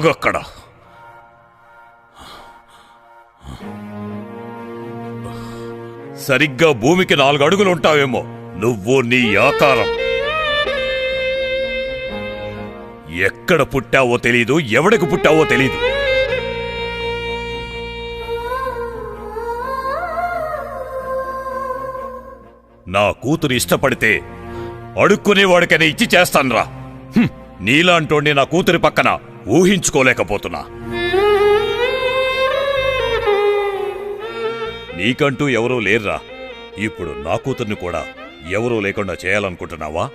ఆగక్కడ. సరిగ్గా భూమికి 4 అడుగులుంటావేమో నువ్వు, నీ ఆకారం. ఎక్కడ పుట్టావో తెలీదు, ఎవడికి పుట్టావో తెలీదు. నా కూతురు ఇష్టపడితే అడుక్కునేవాడికైనా ఇచ్చి చేస్తాన్రా. నీలాంటోండి నా కూతురి పక్కన ఊహించుకోలేకపోతున్నా. నీకంటూ ఎవరూ లేర్రా. ఇప్పుడు నా కూతుర్ని కూడా ఎవరూ లేకుండా చేయాలనుకుంటున్నావా?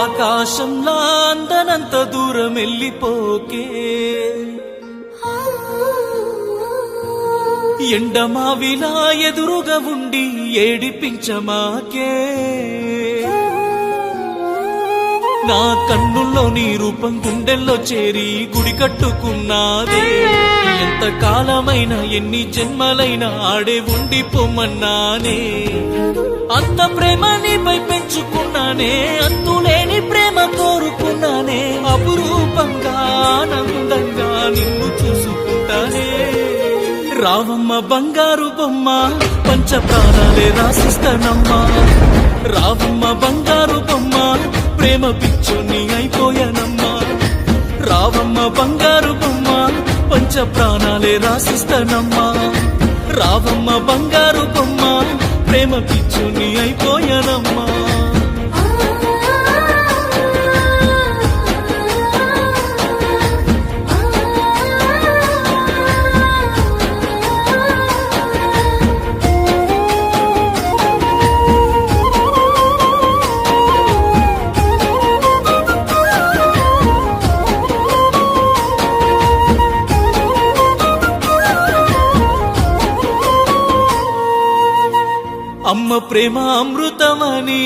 ఆకాశంలా అందనంత దూరం వెళ్ళిపోకే, ఎండమావిలా ఎదురుగా ఉండి ఏడిపించమాకే. నా కన్నుల్లో నీ రూపం గుండెల్లో చేరి గుడి కట్టుకున్నాదే. ఎంత కాలమైనా ఎన్ని జన్మలైనా ఆడే ఉండిపోమన్నానే. అంత ప్రేమ నీపై పెంచుకున్నానే, అంతులేని ప్రేమ కోరుకున్నానే. అపురూపంగా ఆనందంగా నిన్ను చూసుకుంటానే. రావమ్మ బంగారు బొమ్మ, పంచ ప్రాణాలే రాసిస్తానమ్మా. రావమ్మ బంగారు బొమ్మ, ప్రేమ పిచ్చోని అయిపోయానమ్మా. రావమ్మ బంగారు బొమ్మ, పంచ ప్రాణాలే రాసిస్తానమ్మా. రావమ్మ బంగారు బొమ్మ, ప్రేమ పిచ్చోని అయిపోయానమ్మా. అమ్మ ప్రేమ అమృతమని,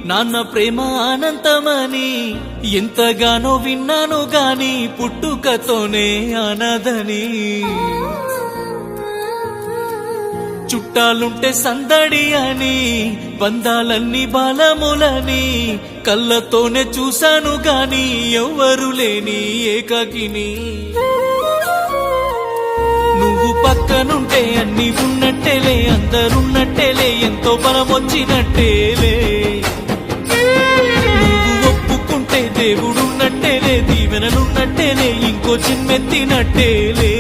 నాన్న ప్రేమ అనంతమని ఎంతగానో విన్నాను గాని పుట్టుకతోనే అనాథని. చుట్టాలుంటే సందడి అని, బంధాలన్నీ బలములని కళ్ళతోనే చూశాను గాని ఎవ్వరు లేని ఏకాకిని. నువ్వు పక్కనుంటే అన్ని ఉన్నట్టేలే, అందరున్నట్టేలే, ఎంతో బలం వచ్చినట్టేలే. నువ్వు ఒప్పుకుంటే దేవుడున్నట్టేలే, దీవెనలున్నట్టేలే, ఇంకో చిమ్మెత్తినట్టేలే.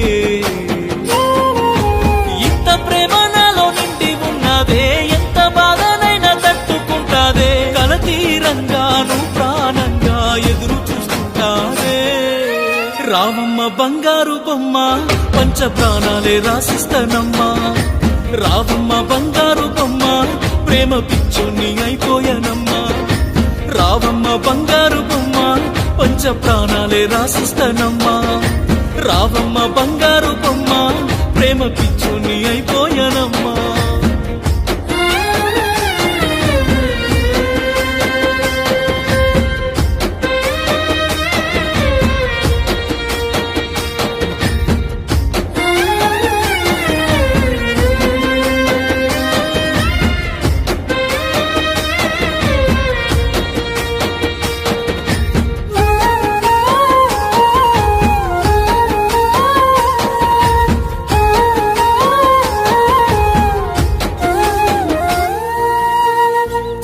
ఇంత ప్రేమ నాలో నిండి ఉన్నదే, ఎంత బాధనైనా తట్టుకుంటాదే. కలతీరంగాను ప్రాణంగా ఎదురు చూస్తుంటాదే. రావమ్మ బంగారు బొమ్మ, పంచ ప్రాణాలే రాసిస్తానమ్మా. రావమ్మ బంగారు బొమ్మ, ప్రేమ పిచ్చోని అయిపోయానమ్మా. రావమ్మ బంగారు బొమ్మ, పంచ ప్రాణాలే రాసిస్తానమ్మా. రావమ్మ బంగారు బొమ్మ, ప్రేమ పిచ్చోని అయిపోయానమ్మా.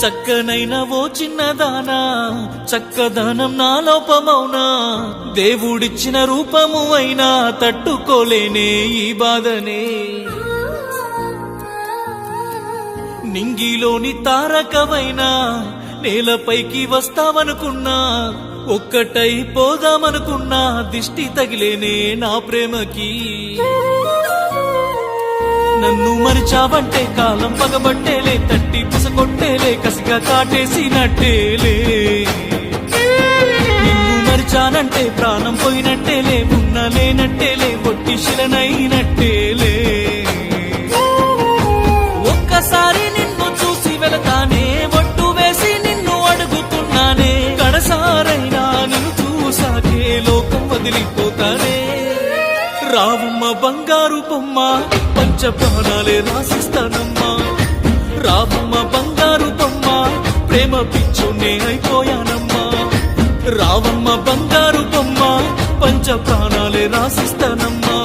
చక్కనైన ఓ చిన్నదానా, చక్కదనం నా లోపమౌనా. దేవుడిచ్చిన రూపము అయినా తట్టుకోలేనే ఈ బాధనే. నింగిలోని తారకమైనా నేలపైకి వస్తావనుకున్నా, ఒక్కటై పోదామనుకున్నా దిష్టి తగిలేనే నా ప్రేమకి. నన్ను మరిచావంటే కాలం పగబట్టేలే, తట్టి పుసకొట్టేలే, కసిగా కాటేసినట్టేలే. నిన్ను మరిచానంటే ప్రాణం పోయినట్టేలే, ఉన్న లేనట్టేలే, కొట్టి శిలనైనట్టేలే. ఒక్కసారి నిన్ను బంగారు బొమ్మ పంచ ప్రాణాలే రాసిస్తానమ్మా. రావమ్మ బంగారు బొమ్మ ప్రేమ పిచ్చోనే అయిపోయానమ్మా. రావమ్మ బంగారు బొమ్మ పంచ ప్రాణాలే రాసిస్తానమ్మా.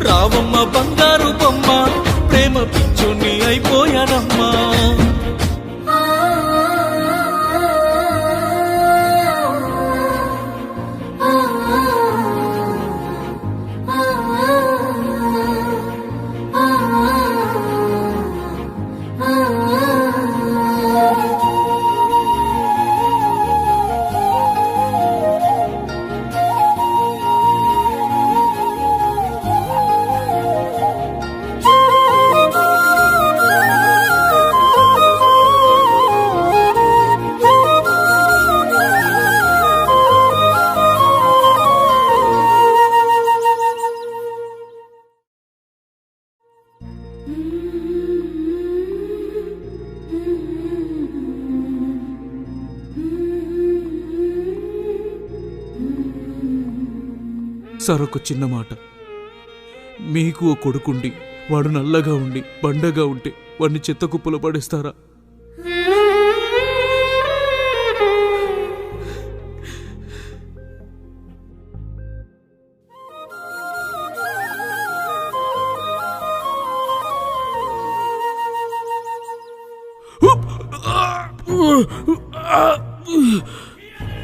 రావమ్మ బంగారు బొమ్మ ప్రేమ పిచ్చోని అయిపోయానమ్మా. సార్, ఒక చిన్న మాట. మీకు ఓ కొడుకుండి వాడు నల్లగా ఉండి బండగా ఉంటే వాడిని చెత్త కుప్పలో పడేస్తారా?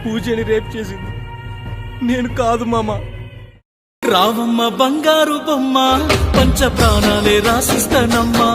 పూజని రేప్ చేసింది నేను కాదు మామ. రావమ్మ బంగారు బొమ్మ పంచ ప్రాణాలే రాసిస్తానమ్మా.